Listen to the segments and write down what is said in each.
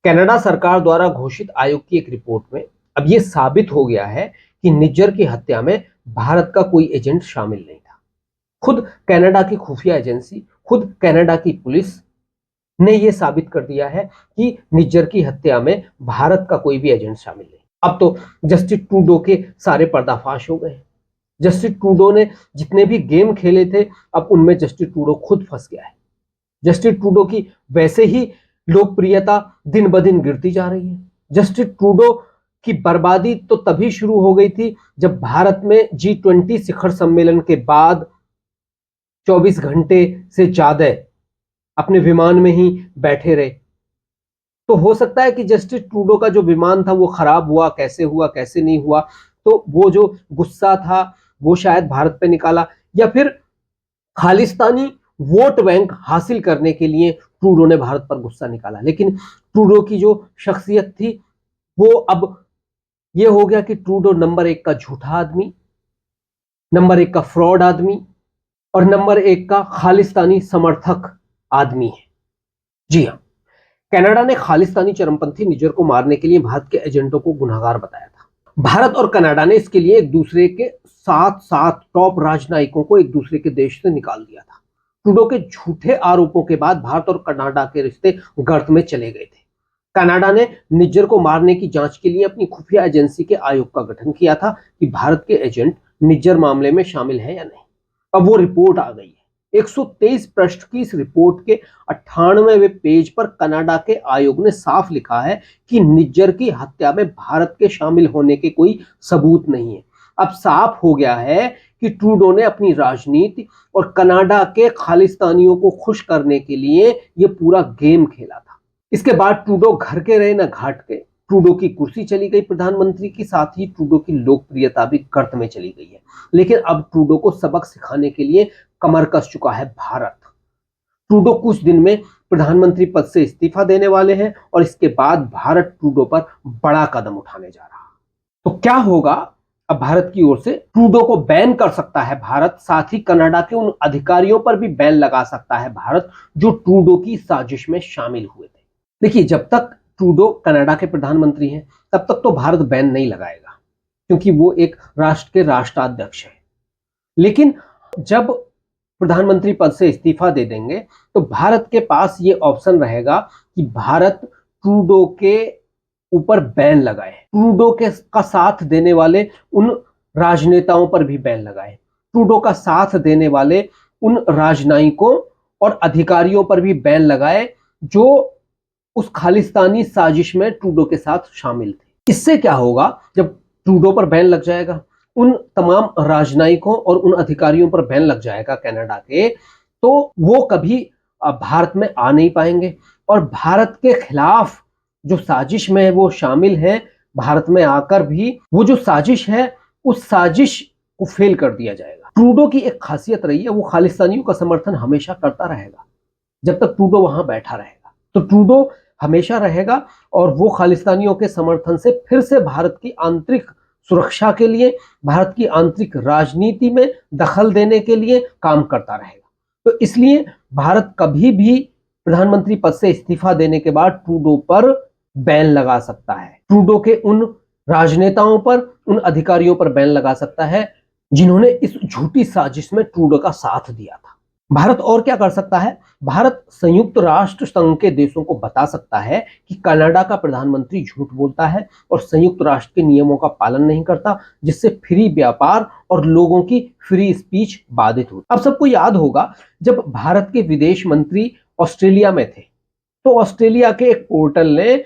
Canada सरकार द्वारा घोषित आयोग की एक रिपोर्ट में अब यह साबित हो गया है कि निज्जर की हत्या में भारत का कोई एजेंट शामिल नहीं था। खुद कनाडा की खुफिया एजेंसी, खुद कनाडा की पुलिस ने यह साबित कर दिया है कि निज्जर की हत्या में भारत का कोई भी एजेंट शामिल नहीं। अब तो जस्टिस ट्रूडो के सारे पर्दाफाश हो गए। जस्टिस ट्रूडो ने जितने भी गेम खेले थे, अब उनमें जस्टिस ट्रूडो खुद फंस गया है। जस्टिस ट्रूडो की वैसे ही लोकप्रियता दिन ब दिन गिरती जा रही है। जस्टिस ट्रूडो की बर्बादी तो तभी शुरू हो गई थी जब भारत में G20 शिखर सम्मेलन के बाद 24 घंटे से ज्यादा अपने विमान में ही बैठे रहे। तो हो सकता है कि जस्टिस ट्रूडो का जो विमान था वो खराब हुआ कैसे नहीं हुआ, तो वो जो गुस्सा था वो शायद भारत पे निकाला, या फिर खालिस्तानी वोट बैंक हासिल करने के लिए ट्रूडो ने भारत पर गुस्सा निकाला। लेकिन ट्रूडो की जो शख्सियत थी वो अब ये हो गया कि ट्रूडो नंबर 1 का झूठा आदमी, नंबर 1 का फ्रॉड आदमी और नंबर 1 का खालिस्तानी समर्थक आदमी है। जी हाँ, कनाडा ने खालिस्तानी चरमपंथी निज्जर को मारने के लिए भारत के एजेंटों को गुनहगार बताया था। भारत और कनाडा ने इसके लिए एक दूसरे के साथ टॉप राजनयिकों को एक दूसरे के देश से निकाल दिया था। ट्रूडो के झूठे आरोपों के बाद भारत और कनाडा के रिश्ते गर्त में चले गए थे। कनाडा ने निज्जर को मारने की जांच के लिए अपनी खुफिया एजेंसी के आयोग का गठन किया था कि भारत के एजेंट निज्जर मामले में शामिल हैं या नहीं। अब वो रिपोर्ट आ गई है। 123 पृष्ठ की इस रिपोर्ट के 98वें पेज पर कनाडा के आयोग ने साफ लिखा है कि निज्जर की हत्या में भारत के शामिल होने के कोई सबूत नहीं है। अब साफ हो गया है कि ट्रूडो ने अपनी राजनीति और कनाडा के खालिस्तानियों को खुश करने के लिए यह पूरा गेम खेला था। इसके बाद ट्रूडो घर के रहे न घाट के। ट्रूडो की कुर्सी चली गई प्रधानमंत्री की, साथ ही ट्रूडो की लोकप्रियता भी गर्त में चली गई है। लेकिन अब ट्रूडो को सबक सिखाने के लिए कमर कस चुका है भारत। ट्रूडो कुछ दिन में प्रधानमंत्री पद से इस्तीफा देने वाले हैं और इसके बाद भारत ट्रूडो पर बड़ा कदम उठाने जा रहा है। तो क्या होगा? अब भारत की ओर से ट्रूडो को बैन कर सकता है भारत, साथ ही कनाडा के उन अधिकारियों पर भी बैन लगा सकता है भारत जो ट्रूडो की साजिश में शामिल हुए थे। देखिए, जब तक ट्रूडो कनाडा के प्रधानमंत्री हैं तब तक तो भारत बैन नहीं लगाएगा, क्योंकि वो एक राष्ट्र के राष्ट्राध्यक्ष है। लेकिन जब प्रधानमंत्री पद से इस्तीफा दे देंगे तो भारत के पास ये ऑप्शन रहेगा कि भारत ट्रूडो के ऊपर बैन लगाए, ट्रूडो के का साथ देने वाले उन राजनेताओं पर भी बैन लगाए, ट्रूडो का साथ देने वाले उन राजनयिकों और अधिकारियों पर भी बैन लगाए जो उस खालिस्तानी साजिश में ट्रूडो के साथ शामिल थे। इससे क्या होगा? जब ट्रूडो पर बैन लग जाएगा, उन तमाम राजनयिकों और उन अधिकारियों पर बैन लग जाएगा कनाडा के, तो वो कभी भारत में आ नहीं पाएंगे और भारत के खिलाफ जो साजिश में वो शामिल है, भारत में आकर भी वो जो साजिश है उस साजिश को फेल कर दिया जाएगा। ट्रूडो की एक खासियत रही है, वो खालिस्तानियों का समर्थन हमेशा करता रहेगा जब तक ट्रूडो वहां बैठा रहेगा। तो ट्रूडो हमेशा रहेगा और वो खालिस्तानियों के समर्थन से फिर से भारत की आंतरिक सुरक्षा के लिए, भारत की आंतरिक राजनीति में दखल देने के लिए काम करता रहेगा। तो इसलिए भारत कभी भी प्रधानमंत्री पद से इस्तीफा देने के बाद ट्रूडो पर बैन लगा सकता है। ट्रूडो के उन राजनेताओं पर, उन अधिकारियों पर बैन लगा सकता है जिन्होंने इस झूठी साजिश में ट्रूडो का साथ दिया था। भारत और क्या कर सकता है? भारत संयुक्त राष्ट्र संघ के देशों को बता सकता है कि कनाडा का प्रधानमंत्री झूठ बोलता है और संयुक्त राष्ट्र के नियमों का पालन नहीं करता, जिससे फ्री व्यापार और लोगों की फ्री स्पीच बाधित हुई। अब सबको याद होगा, जब भारत के विदेश मंत्री ऑस्ट्रेलिया में थे तो ऑस्ट्रेलिया के एक पोर्टल ने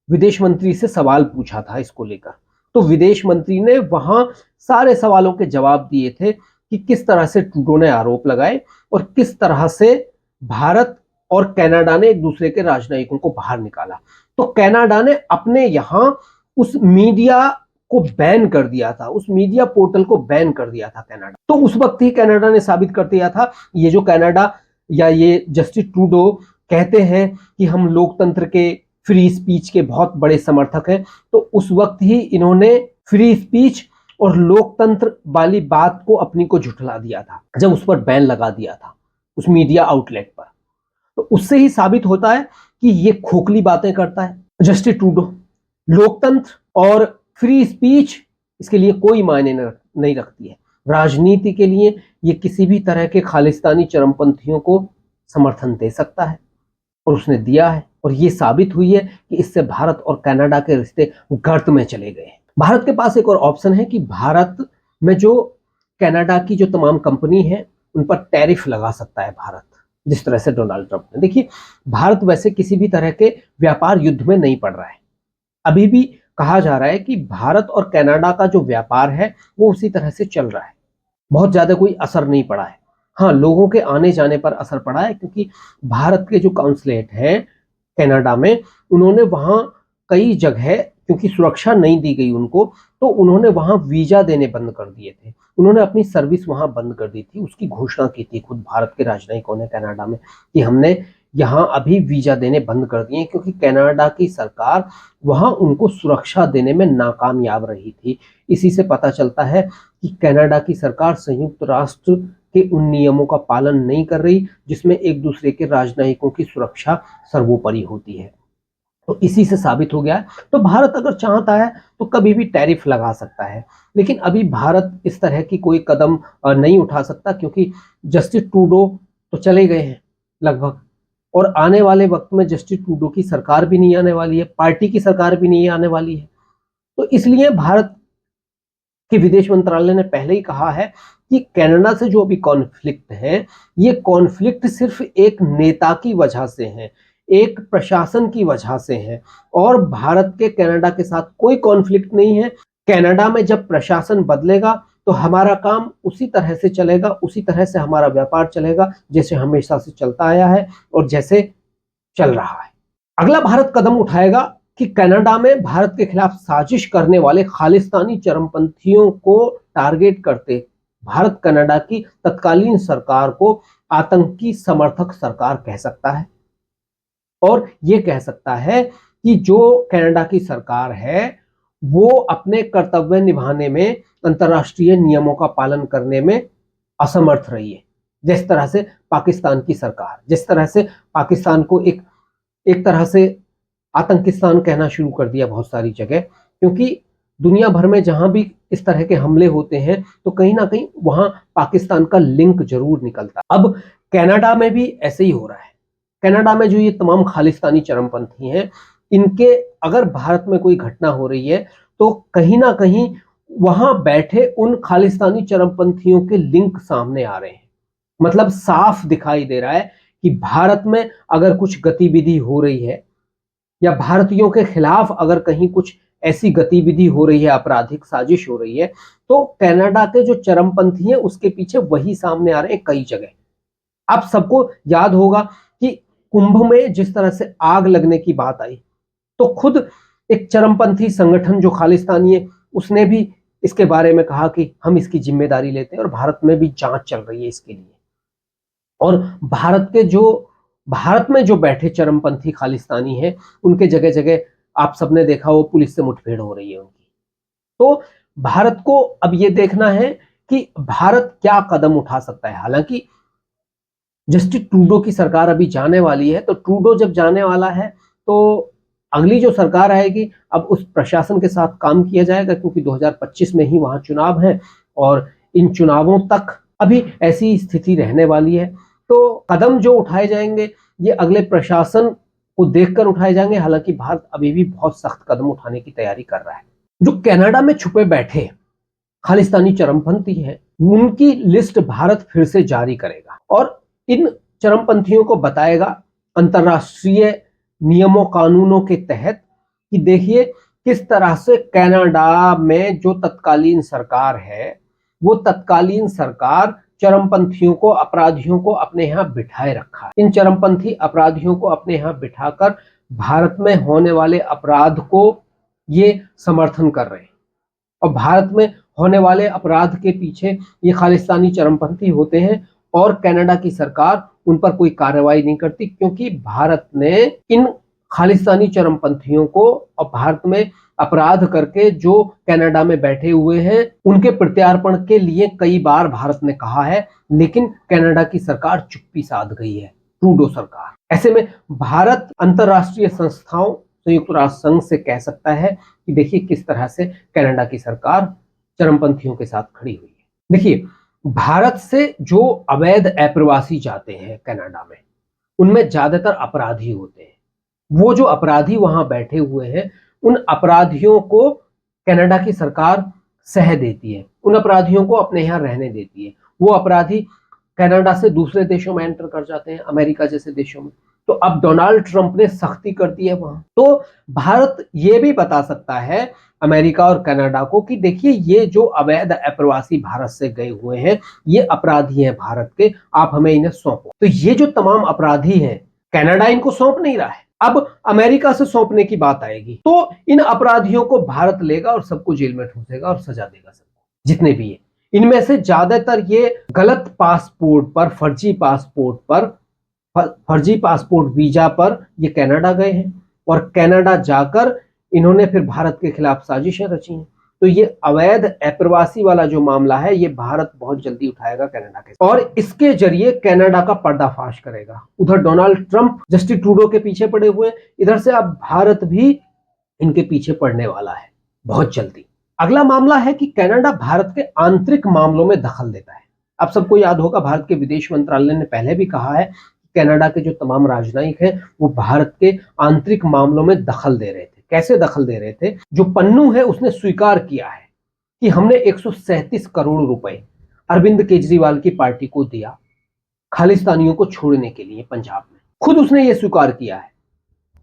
विदेश मंत्री से सवाल पूछा था इसको लेकर। तो विदेश मंत्री ने वहां सारे सवालों के जवाब दिए थे कि किस तरह से ट्रूडो ने आरोप लगाए और किस तरह से भारत और कनाडा ने एक दूसरे के राजनयिकों को बाहर निकाला। तो कनाडा ने अपने यहां उस मीडिया को बैन कर दिया था, उस मीडिया पोर्टल को बैन कर दिया था कनाडा। तो उस वक्त ही कनाडा ने साबित कर दिया था, ये जो कनाडा या ये जस्टिस ट्रूडो कहते हैं कि हम लोकतंत्र के, फ्री स्पीच के बहुत बड़े समर्थक हैं, तो उस वक्त ही इन्होंने फ्री स्पीच और लोकतंत्र वाली बात को अपनी को झुठला दिया था जब उस पर बैन लगा दिया था उस मीडिया आउटलेट पर। तो उससे ही साबित होता है कि ये खोखली बातें करता है, जस्टिस ट्रूडो, लोकतंत्र और फ्री स्पीच इसके लिए कोई मायने नहीं रखती है। राजनीति के लिए ये किसी भी तरह के खालिस्तानी चरमपंथियों को समर्थन दे सकता है और उसने दिया है, और ये साबित हुई है कि इससे भारत और कनाडा के रिश्ते गर्त में चले गए। भारत के पास एक और ऑप्शन है कि भारत में जो कनाडा की जो तमाम कंपनी है उन पर टैरिफ लगा सकता है भारत, जिस तरह से डोनाल्ड ट्रंप ने। देखिए, भारत वैसे किसी भी तरह के व्यापार युद्ध में नहीं पड़ रहा है। अभी भी कहा जा रहा है कि भारत और कनाडा का जो व्यापार है वो उसी तरह से चल रहा है, बहुत ज्यादा कोई असर नहीं पड़ा है। हाँ, लोगों के आने जाने पर असर पड़ा है, क्योंकि भारत के जो काउंसलेट हैं कनाडा में, उन्होंने वहां कई जगह, क्योंकि सुरक्षा नहीं दी गई उनको, तो उन्होंने वहां वीजा देने बंद कर दिए थे। उन्होंने अपनी सर्विस वहां बंद कर दी थी। उसकी घोषणा की थी खुद भारत के राजनयिकों ने कनाडा में कि हमने यहाँ अभी वीजा देने बंद कर दिए, क्योंकि कनाडा की सरकार वहां उनको सुरक्षा देने में नाकामयाब रही थी। इसी से पता चलता है कि कनाडा की सरकार संयुक्त राष्ट्र के उन नियमों का पालन नहीं कर रही जिसमें एक दूसरे के राजनयिकों की सुरक्षा सर्वोपरि होती है। तो इसी से साबित हो गया है। तो भारत अगर चाहता है तो कभी भी टैरिफ लगा सकता है, लेकिन अभी भारत इस तरह की कोई कदम नहीं उठा सकता, क्योंकि जस्टिस ट्रूडो तो चले गए हैं लगभग, और आने वाले वक्त में जस्टिस ट्रूडो की सरकार भी नहीं आने वाली है, पार्टी की सरकार भी नहीं आने वाली है। तो इसलिए भारत के विदेश मंत्रालय ने पहले ही कहा है कि कनाडा से जो अभी कॉन्फ्लिक्ट है, ये कॉन्फ्लिक्ट सिर्फ एक नेता की वजह से है, एक प्रशासन की वजह से है, और भारत के कनाडा के साथ कोई कॉन्फ्लिक्ट नहीं है। कनाडा में जब प्रशासन बदलेगा तो हमारा काम उसी तरह से चलेगा, उसी तरह से हमारा व्यापार चलेगा जैसे हमेशा से चलता आया है और जैसे चल रहा है। अगला भारत कदम उठाएगा कि कनाडा में भारत के खिलाफ साजिश करने वाले खालिस्तानी चरमपंथियों को टारगेट करते भारत कनाडा की तत्कालीन सरकार को आतंकी समर्थक सरकार कह सकता है, और यह कह सकता है कि जो कनाडा की सरकार है वो अपने कर्तव्य निभाने में, अंतर्राष्ट्रीय नियमों का पालन करने में असमर्थ रही है। जिस तरह से पाकिस्तान की सरकार, जिस तरह से पाकिस्तान को एक तरह से आतंकिस्तान कहना शुरू कर दिया बहुत सारी जगह, क्योंकि दुनिया भर में जहां भी इस तरह के हमले होते हैं तो कहीं ना कहीं वहां पाकिस्तान का लिंक जरूर निकलता है। अब कनाडा में भी ऐसे ही हो रहा है। कनाडा में जो ये तमाम खालिस्तानी चरमपंथी हैं, इनके अगर भारत में कोई घटना हो रही है तो कहीं ना कहीं वहां बैठे उन खालिस्तानी चरमपंथियों के लिंक सामने आ रहे हैं। मतलब साफ दिखाई दे रहा है कि भारत में अगर कुछ गतिविधि हो रही है या भारतीयों के खिलाफ अगर कहीं कुछ ऐसी गतिविधि हो रही है, आपराधिक साजिश हो रही है, तो कनाडा के जो चरमपंथी हैं उसके पीछे वही सामने आ रहे हैं कई जगह। आप सबको याद होगा कि कुंभ में जिस तरह से आग लगने की बात आई, तो खुद एक चरमपंथी संगठन जो खालिस्तानी है उसने भी इसके बारे में कहा कि हम इसकी जिम्मेदारी लेते हैं, और भारत में भी जांच चल रही है इसके लिए। और भारत में जो बैठे चरमपंथी खालिस्तानी हैं उनके जगह जगह आप सबने देखा वो पुलिस से मुठभेड़ हो रही है उनकी। तो भारत को अब ये देखना है कि भारत क्या कदम उठा सकता है। हालांकि जस्टिस ट्रूडो की सरकार अभी जाने वाली है, तो ट्रूडो जब जाने वाला है तो अगली जो सरकार आएगी, अब उस प्रशासन के साथ काम किया जाएगा, क्योंकि 2025 में ही वहां चुनाव है और इन चुनावों तक अभी ऐसी स्थिति रहने वाली है। तो कदम जो उठाए जाएंगे ये अगले प्रशासन को देखकर उठाए जाएंगे। हालांकि भारत अभी भी बहुत सख्त कदम उठाने की तैयारी कर रहा है। जो कनाडा में छुपे बैठे खालिस्तानी चरमपंथी हैं, उनकी लिस्ट भारत फिर से जारी करेगा और इन चरमपंथियों को बताएगा अंतर्राष्ट्रीय नियमों कानूनों के तहत कि देखिए किस तरह से कनाडा में जो तत्कालीन सरकार है वो तत्कालीन सरकार चरमपंथियों को, अपराधियों को अपने यहां बिठाए रखा है। इन चरमपंथी अपराधियों को अपने यहां बिठाकर भारत में होने वाले अपराध को ये समर्थन कर रहे हैं, और भारत में होने वाले अपराध के पीछे ये खालिस्तानी चरमपंथी होते हैं, और कनाडा की सरकार उन पर कोई कार्रवाई नहीं करती, क्योंकि भारत ने इन खालिस्तानी चरमपंथियों को और भारत में अपराध करके जो कनाडा में बैठे हुए हैं उनके प्रत्यार्पण के लिए कई बार भारत ने कहा है, लेकिन कनाडा की सरकार चुप्पी साध गई है, ट्रूडो सरकार। ऐसे में भारत अंतर्राष्ट्रीय संस्थाओं, संयुक्त राष्ट्र संघ से कह सकता है कि देखिए किस तरह से कनाडा की सरकार चरमपंथियों के साथ खड़ी हुई है। देखिए, भारत से जो अवैध अप्रवासी जाते हैं कनाडा में, उनमें ज्यादातर अपराधी होते हैं। वो जो अपराधी वहां बैठे हुए हैं, उन अपराधियों को कनाडा की सरकार सह देती है, उन अपराधियों को अपने यहाँ रहने देती है। वो अपराधी कनाडा से दूसरे देशों में एंटर कर जाते हैं, अमेरिका जैसे देशों में। तो अब डोनाल्ड ट्रंप ने सख्ती कर दी है वहां। तो भारत ये भी बता सकता है अमेरिका और कनाडा को कि देखिए, ये जो अवैध अप्रवासी भारत से गए हुए हैं, ये अपराधी हैं भारत के, आप हमें इन्हें सौंपो। तो ये जो तमाम अपराधी हैं, कनाडा इनको सौंप नहीं रहा है, अब अमेरिका से सौंपने की बात आएगी तो इन अपराधियों को भारत लेगा और सबको जेल में ठूसेगा और सजा देगा सबको, जितने भी है। इनमें से ज्यादातर ये गलत पासपोर्ट पर, फर्जी पासपोर्ट पर, फर्जी पासपोर्ट वीजा पर ये कनाडा गए हैं और कनाडा जाकर इन्होंने फिर भारत के खिलाफ साजिशें रची हैं। तो ये अवैध अप्रवासी वाला जो मामला है, ये भारत बहुत जल्दी उठाएगा कनाडा के, और इसके जरिए कनाडा का पर्दाफाश करेगा। उधर डोनाल्ड ट्रंप जस्टिन ट्रूडो के पीछे पड़े हुए, इधर से अब भारत भी इनके पीछे पड़ने वाला है बहुत जल्दी। अगला मामला है कि कनाडा भारत के आंतरिक मामलों में दखल देता है। अब सबको याद होगा, भारत के विदेश मंत्रालय ने पहले भी कहा है कि कनाडा के जो तमाम राजनयिक हैं वो भारत के आंतरिक मामलों में दखल दे रहे थे। कैसे दखल दे रहे थे? जो पन्नू है उसने स्वीकार किया है कि हमने 137 करोड़ रुपए अरविंद केजरीवाल की पार्टी को दिया खालिस्तानियों को छोड़ने के लिए पंजाब में। खुद उसने ये स्वीकार किया है।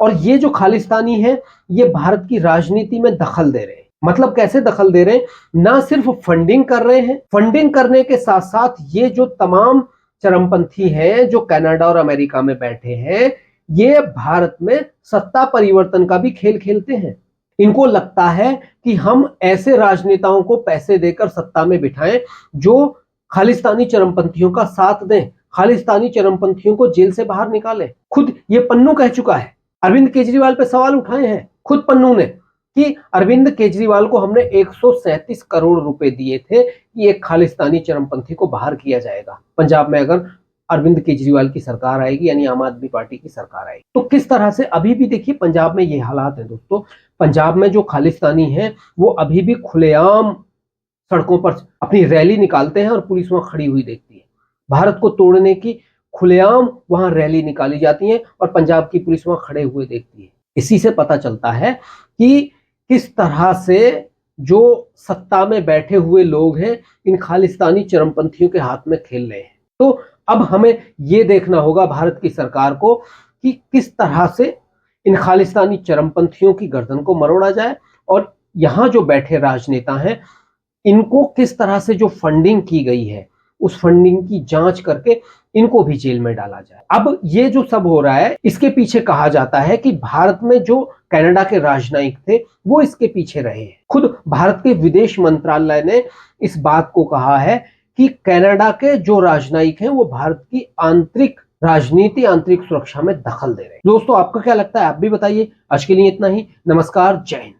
और ये जो खालिस्तानी है, ये भारत की राजनीति में दखल दे रहे हैं। मतलब कैसे दखल दे रहे हैं? ना सिर्फ फंडिंग कर रहे हैं, फंडिंग करने के साथ साथ ये जो तमाम चरमपंथी हैं जो कनाडा और अमेरिका में बैठे हैं, ये भारत में सत्ता परिवर्तन का भी खेल खेलते हैं। इनको लगता है कि हम ऐसे राजनेताओं को पैसे देकर सत्ता में बिठाएं जो खालिस्तानी चरमपंथियों का साथ दें, खालिस्तानी चरमपंथियों को जेल से बाहर निकालें। खुद ये पन्नू कह चुका है, अरविंद केजरीवाल पे सवाल उठाए हैं खुद पन्नू ने कि अरविंद केजरीवाल को हमने 137 करोड़ रुपए दिए थे कि एक खालिस्तानी चरमपंथी को बाहर किया जाएगा पंजाब में अगर अरविंद केजरीवाल की सरकार आएगी, यानी आम आदमी पार्टी की सरकार आएगी। तो किस तरह से अभी भी देखिए पंजाब में ये हालात है दोस्तों। पंजाब में जो खालिस्तानी हैं वो अभी भी खुलेआम सड़कों पर अपनी रैली निकालते हैं और पुलिस वहां खड़ी हुई देखती है। भारत को तोड़ने की खुलेआम वहां रैली निकाली जाती है और पंजाब की पुलिस वहां खड़े हुए देखती है। इसी से पता चलता है कि किस तरह से जो सत्ता में बैठे हुए लोग हैं इन खालिस्तानी चरमपंथियों के हाथ में खेल रहे हैं। तो अब हमें यह देखना होगा भारत की सरकार को कि किस तरह से इन खालिस्तानी चरमपंथियों की गर्दन को मरोड़ा जाए और यहां जो बैठे राजनेता हैं इनको किस तरह से जो फंडिंग की गई है उस फंडिंग की जांच करके इनको भी जेल में डाला जाए। अब ये जो सब हो रहा है इसके पीछे कहा जाता है कि भारत में जो कनाडा के राजनयिक थे वो इसके पीछे रहे हैं। खुद भारत के विदेश मंत्रालय ने इस बात को कहा है कि कनाडा के जो राजनयिक हैं वो भारत की आंतरिक राजनीति, आंतरिक सुरक्षा में दखल दे रहे हैं। दोस्तों, आपका क्या लगता है? आप भी बताइए। आज के लिए इतना ही। नमस्कार, जय हिंद।